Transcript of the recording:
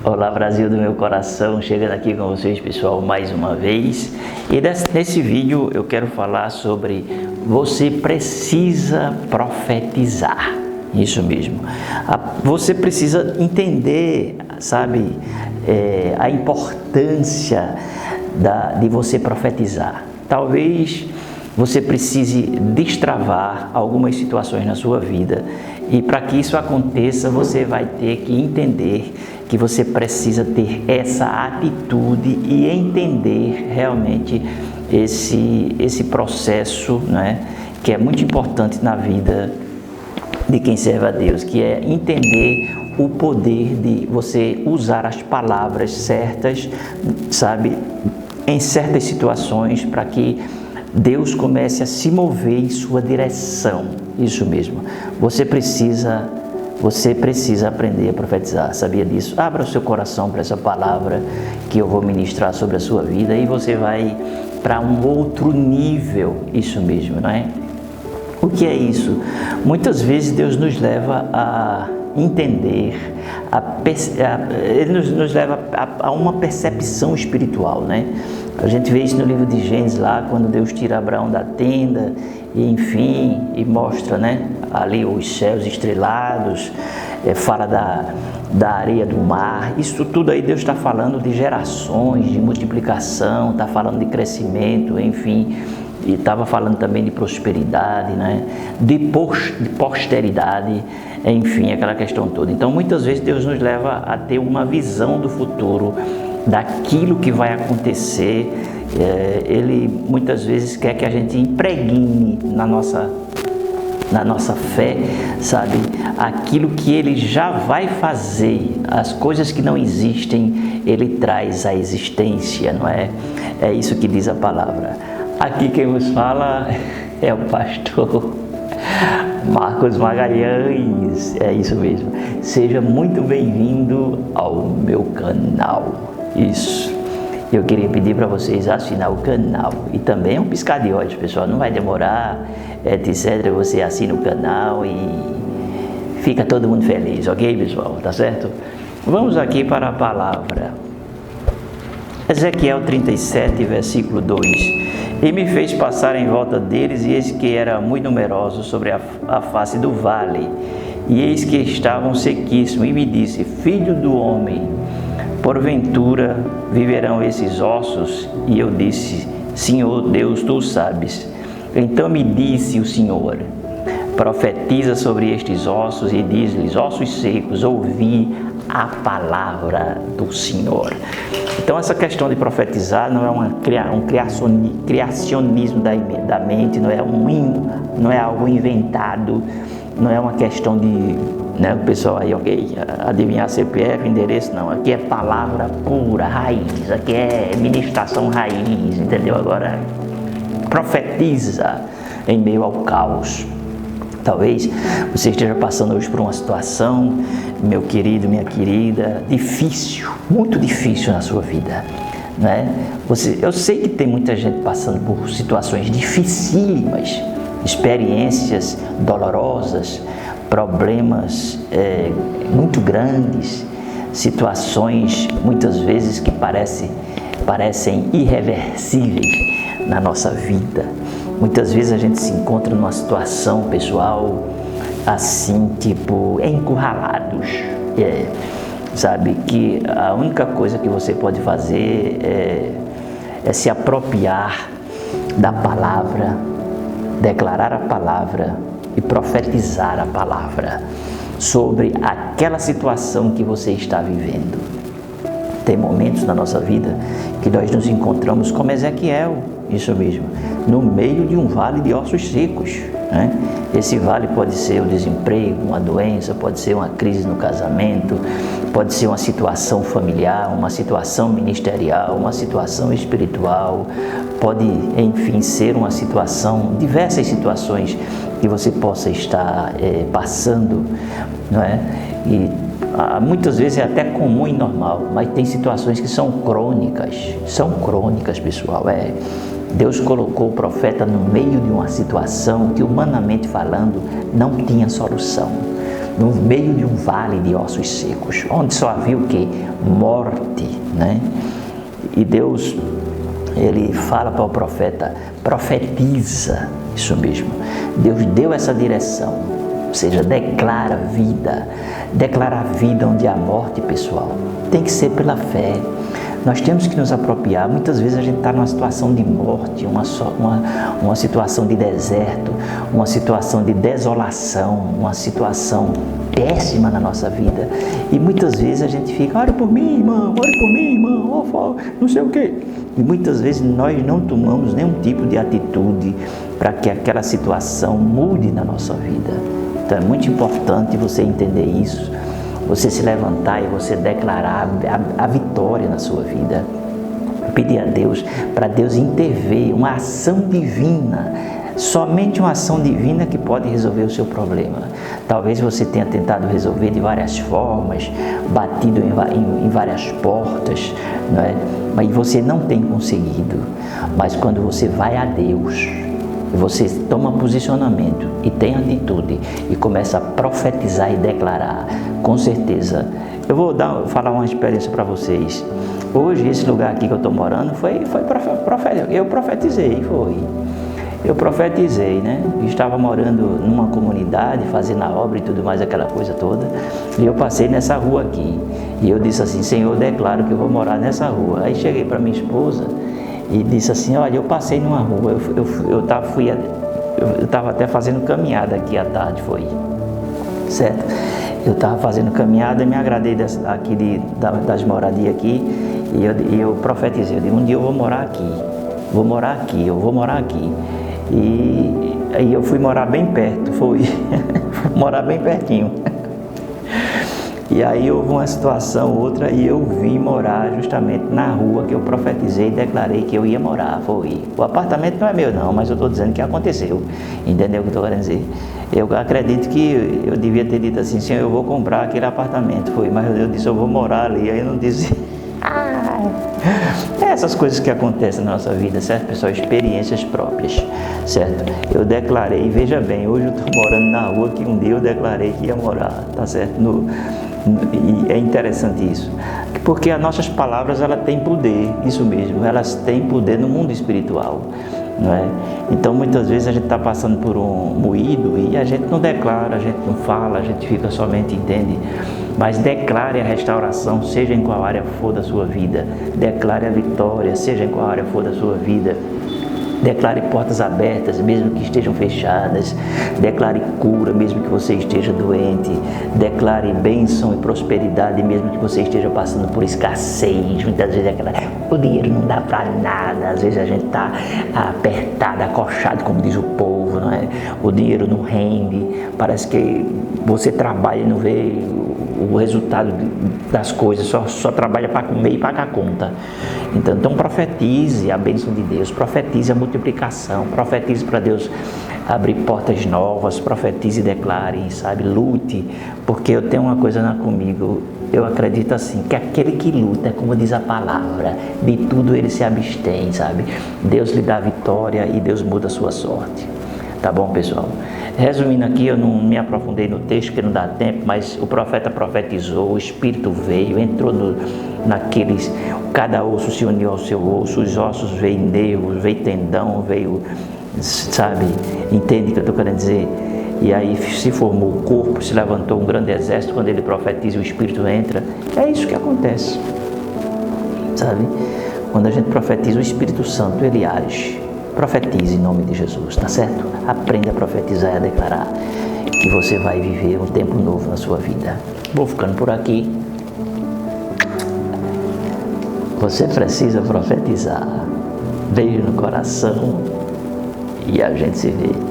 Olá, Brasil do meu coração, chegando aqui com vocês, pessoal, mais uma vez. E nesse vídeo eu quero falar sobre você precisa profetizar. Isso mesmo. Você precisa entender, sabe, a importância de você profetizar. Talvez você precise destravar algumas situações na sua vida, e para que isso aconteça, você vai ter que entender que você precisa ter essa atitude e entender realmente esse processo, né, que é muito importante na vida de quem serve a Deus, que é entender o poder de você usar as palavras certas, sabe, em certas situações, para que Deus comece a se mover em sua direção. Isso mesmo. Você precisa aprender a profetizar. Sabia disso? Abra o seu coração para essa palavra que eu vou ministrar sobre a sua vida e você vai para um outro nível. Isso mesmo, não é? O que é isso? Muitas vezes Deus nos leva a entender, Ele nos leva a uma percepção espiritual, né? A gente vê isso no livro de Gênesis lá, quando Deus tira Abraão da tenda, e enfim, e mostra, né, ali os céus estrelados, fala da areia do mar. Isso tudo aí Deus está falando de gerações, de multiplicação, está falando de crescimento, enfim, e estava falando também de prosperidade, né, de posteridade, enfim, aquela questão toda. Então, muitas vezes Deus nos leva a ter uma visão do futuro, daquilo que vai acontecer. Ele muitas vezes quer que a gente impregne na nossa fé, sabe, aquilo que Ele já vai fazer, as coisas que não existem, Ele traz à existência, não é? É isso que diz a palavra. Aqui quem vos fala é o pastor Marcos Magalhães, é isso mesmo. Seja muito bem-vindo ao meu canal. Isso. Eu queria pedir para vocês assinar o canal e também um piscar de olhos, pessoal. Não vai demorar, etc. Você assina o canal e fica todo mundo feliz, ok, pessoal? Tá certo? Vamos aqui para a palavra. Ezequiel 37, versículo 2. E me fez passar em volta deles, e eis que era muito numeroso sobre a face do vale, e eis que estavam sequíssimos, e me disse: Filho do homem, porventura viverão esses ossos? E eu disse: Senhor Deus, tu sabes. Então me disse o Senhor: profetiza sobre estes ossos e diz-lhes: ossos secos, ouvi a palavra do Senhor. Então, essa questão de profetizar não é um criacionismo da mente, não é algo inventado, não é uma questão de, né, o pessoal aí, ok, adivinhar CPF, endereço, não. Aqui é palavra pura, raiz, aqui é ministração raiz, entendeu? Agora, profetiza em meio ao caos. Talvez você esteja passando hoje por uma situação, meu querido, minha querida, difícil, muito difícil na sua vida, né? Eu sei que tem muita gente passando por situações dificílimas, experiências dolorosas, problemas muito grandes, situações muitas vezes que parecem irreversíveis na nossa vida. Muitas vezes a gente se encontra numa situação, pessoal, assim, tipo, encurralados. Sabe, que a única coisa que você pode fazer é se apropriar da palavra, declarar a palavra e profetizar a palavra sobre aquela situação que você está vivendo. Tem momentos na nossa vida que nós nos encontramos como Ezequiel, isso mesmo, no meio de um vale de ossos secos, né? Esse vale pode ser o desemprego, uma doença, pode ser uma crise no casamento, pode ser uma situação familiar, uma situação ministerial, uma situação espiritual, pode, enfim, ser uma situação, diversas situações que você possa estar passando, não é? E muitas vezes é até comum e normal, mas tem situações que são crônicas, pessoal. Deus colocou o profeta no meio de uma situação que, humanamente falando, não tinha solução. no meio de um vale de ossos secos, onde só havia o quê? Morte, né? E Deus, Ele fala para o profeta, profetiza, isso mesmo. Deus deu essa direção, ou seja, declara vida. Declarar vida onde há morte, pessoal, tem que ser pela fé. Nós temos que nos apropriar. Muitas vezes a gente está numa situação de morte, uma situação de deserto, uma situação de desolação, uma situação péssima na nossa vida. E muitas vezes a gente fica, ore por mim, irmão, não sei o quê. E muitas vezes nós não tomamos nenhum tipo de atitude para que aquela situação mude na nossa vida. Então é muito importante você entender isso. Você se levantar e você declarar a vitória na sua vida. Pedir a Deus, para Deus intervir, uma ação divina. Somente uma ação divina que pode resolver o seu problema. Talvez você tenha tentado resolver de várias formas, batido em várias portas, não é? Mas você não tem conseguido. Mas quando você vai a Deus, você toma posicionamento e tem atitude e começa a profetizar e declarar, com certeza. Eu vou falar uma experiência para vocês. Hoje, esse lugar aqui que eu estou morando foi profético. Eu profetizei, né? Eu estava morando numa comunidade, fazendo a obra e tudo mais, aquela coisa toda. E eu passei nessa rua aqui. E eu disse assim, Senhor, eu declaro que eu vou morar nessa rua. Aí cheguei para minha esposa e disse assim, olha, eu passei numa rua, eu estava até fazendo caminhada aqui à tarde, foi, certo? Eu estava fazendo caminhada e me agradei das moradias aqui e eu profetizei, eu digo, um dia eu vou morar aqui. E aí eu fui morar bem perto, fui morar bem pertinho. E aí houve uma situação, outra, e eu vim morar justamente na rua que eu profetizei e declarei que eu ia morar, foi. O apartamento não é meu não, mas eu estou dizendo que aconteceu, entendeu o que eu estou querendo dizer? Eu acredito que eu devia ter dito assim, Senhor, eu vou comprar aquele apartamento, foi, mas eu disse, eu vou morar ali, aí eu não disse... Essas coisas que acontecem na nossa vida, certo, pessoal? Experiências próprias, certo? Eu declarei, veja bem, hoje eu estou morando na rua que um dia eu declarei que ia morar, tá certo? E é interessante isso, porque as nossas palavras, elas têm poder, isso mesmo, elas têm poder no mundo espiritual, não é? Então muitas vezes a gente está passando por um moído e a gente não declara, a gente não fala, a gente fica somente, entende? Mas declare a restauração, seja em qual área for da sua vida. Declare a vitória, seja em qual área for da sua vida. Declare portas abertas, mesmo que estejam fechadas. Declare cura, mesmo que você esteja doente. Declare bênção e prosperidade, mesmo que você esteja passando por escassez. Muitas vezes o dinheiro não dá para nada. Às vezes a gente está apertado, acochado, como diz o povo, não é? O dinheiro não rende. Parece que você trabalha e não vê o resultado das coisas, só trabalha para comer e pagar a conta. Então profetize a bênção de Deus, profetize a multiplicação, profetize para Deus abrir portas novas, profetize e declare, sabe, lute, porque eu tenho uma coisa comigo, eu acredito assim, que aquele que luta, como diz a palavra, de tudo ele se abstém, sabe, Deus lhe dá a vitória e Deus muda a sua sorte. Tá bom, pessoal? Resumindo aqui, eu não me aprofundei no texto, porque não dá tempo, mas o profeta profetizou, o Espírito veio, entrou naqueles, cada osso se uniu ao seu osso, os ossos veio nervos, veio tendão, veio, sabe, entende o que eu estou querendo dizer? E aí se formou o corpo, se levantou um grande exército, quando ele profetiza e o Espírito entra, é isso que acontece, sabe? Quando a gente profetiza, o Espírito Santo, ele age. Profetize em nome de Jesus, tá certo? Aprenda a profetizar e a declarar que você vai viver um tempo novo na sua vida. Vou ficando por aqui. Você precisa profetizar. Beijo no coração e a gente se vê.